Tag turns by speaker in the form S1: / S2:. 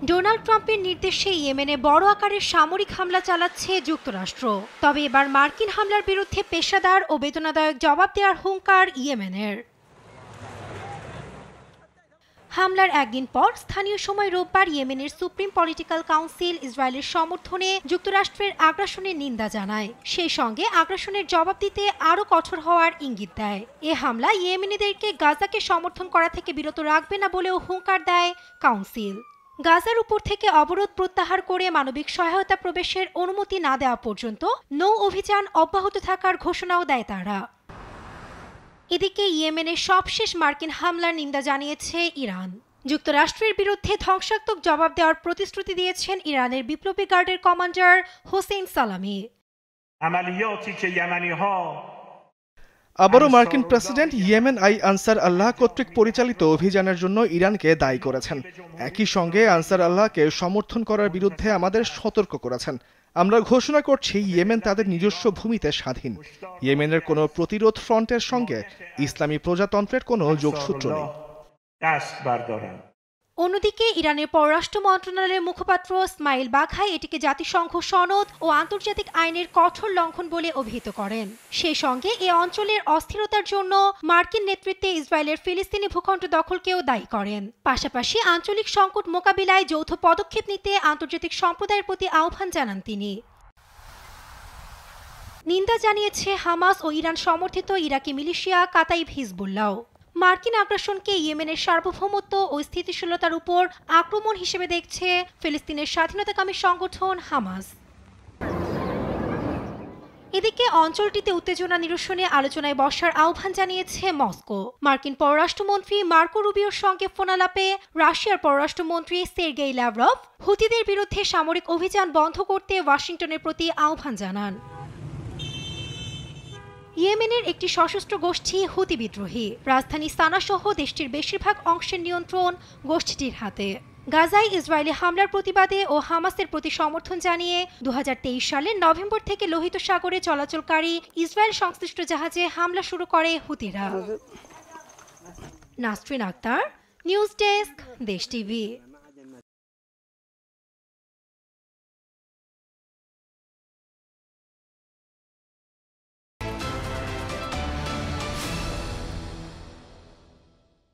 S1: Donald ট্রাম্পের নির্দেশে ইয়েমেনে বড় আকারের সামরিক হামলা চালাচ্ছে যুক্তরাষ্ট্র। তবে এবার মার্কিন হামলার বিরুদ্ধে পেশাদার ও বেদনাদায়ক জবাব দেওয়ার হুঙ্কার ইয়েমেনের। হামলার একদিন পর স্থানীয় সময় রোববার ইয়েমেনের সুপ্রিম পলিটিক্যাল কাউন্সিল ইসরায়েলের সমর্থনে যুক্তরাষ্ট্রের আগ্রাসনের নিন্দা জানায়। সেই সঙ্গে আগ্রাসনের জবাব দিতে আরও কঠোর হওয়ার ইঙ্গিত দেয়। এ হামলা ইয়েমেনিদেরকে গাজাকে সমর্থন করা থেকে বিরত রাখবে না বলেও হুঙ্কার দেয় কাউন্সিল। গাজার উপর থেকে অবরোধ প্রত্যাহার করে মানবিক সহায়তা প্রবেশের অনুমতি না দেওয়া পর্যন্ত নৌ অভিযান অব্যাহত থাকার ঘোষণাও দেয় তারা। এদিকে ইয়েমেনের সবশেষ মার্কিন হামলার নিন্দা জানিয়েছে ইরান। যুক্তরাষ্ট্রের বিরুদ্ধে ধ্বংসাত্মক জবাব দেওয়ার প্রতিশ্রুতি দিয়েছেন ইরানের বিপ্লবী গার্ডের কমান্ডার হোসেইন সালামি।
S2: আবারও মার্কিন প্রেসিডেন্ট ইয়েমেন আনসার আল্লাহ কর্তৃক পরিচালিত অভিযানের জন্য ইরানকে দায়ী করেছেন। একই সঙ্গে আনসার আল্লাহকে সমর্থন করার বিরুদ্ধে আমাদের সতর্ক করেছেন। আমরা ঘোষণা করছি ইয়েমেন তাদের নিজস্ব ভূমিতে স্বাধীন। ইয়েমেনের কোনো প্রতিরোধ ফ্রন্টের সঙ্গে ইসলামী প্রজাতন্ত্রের কোনো যোগসূত্র নেই।
S1: অন্যদিকে ইরানের পররাষ্ট্র মন্ত্রণালয়ের মুখপাত্র ইসমাইল বাঘাই এটিকে জাতিসংঘ সনদ ও আন্তর্জাতিক আইনের কঠোর লঙ্ঘন বলে অভিহিত করেন। সেই সঙ্গে এ অঞ্চলের অস্থিরতার জন্য মার্কিন নেতৃত্বে ইসরায়েলের ফিলিস্তিনি ভূখণ্ড দখলকেও দায়ী করেন। পাশাপাশি আঞ্চলিক সংকট মোকাবিলায় যৌথ পদক্ষেপ নিতে আন্তর্জাতিক সম্প্রদায়ের প্রতি আহ্বান জানান তিনি। নিন্দা জানিয়েছে হামাস ও ইরান সমর্থিত ইরাকি মিলিশিয়া কাতাইব হিজবুল্লাহ। মার্কিন আগ্রাসনকে ইয়েমেনের সার্বভৌমত্ব ও স্থিতিশীলতার উপর আক্রমণ হিসেবে দেখছে ফিলিস্তিনের স্বাধীনতাকামী সংগঠন হামাস। এদিকে অঞ্চলটিতে উত্তেজনা নিরসনে আলোচনায় বসার আহ্বান জানিয়েছে মস্কো। মার্কিন পররাষ্ট্রমন্ত্রী মার্কো রুবিওর সঙ্গে ফোনালাপে রাশিয়ার পররাষ্ট্রমন্ত্রী সের্গেই ল্যাভরভ হুতিদের বিরুদ্ধে সামরিক অভিযান বন্ধ করতে ওয়াশিংটনের প্রতি আহ্বান জানান। ইয়েমেনের একটি সশস্ত্র গোষ্ঠী হুতি বিদ্রোহী রাজধানী সানা সহ দেশটির বেশিরভাগ অংশের নিয়ন্ত্রণ গোষ্ঠীটির হাতে। গাজায় ইসরায়েলি হামলার প্রতিবাদে ও হামাসের প্রতি সমর্থন জানিয়ে 2023 সালের নভেম্বর থেকে লোহিত সাগরে চলাচলকারী ইসরায়েল সংশ্লিষ্ট জাহাজে হামলা শুরু করে হুতিরা। নাসরিন আক্তার, নিউজ ডেস্ক, দেশ টিভি।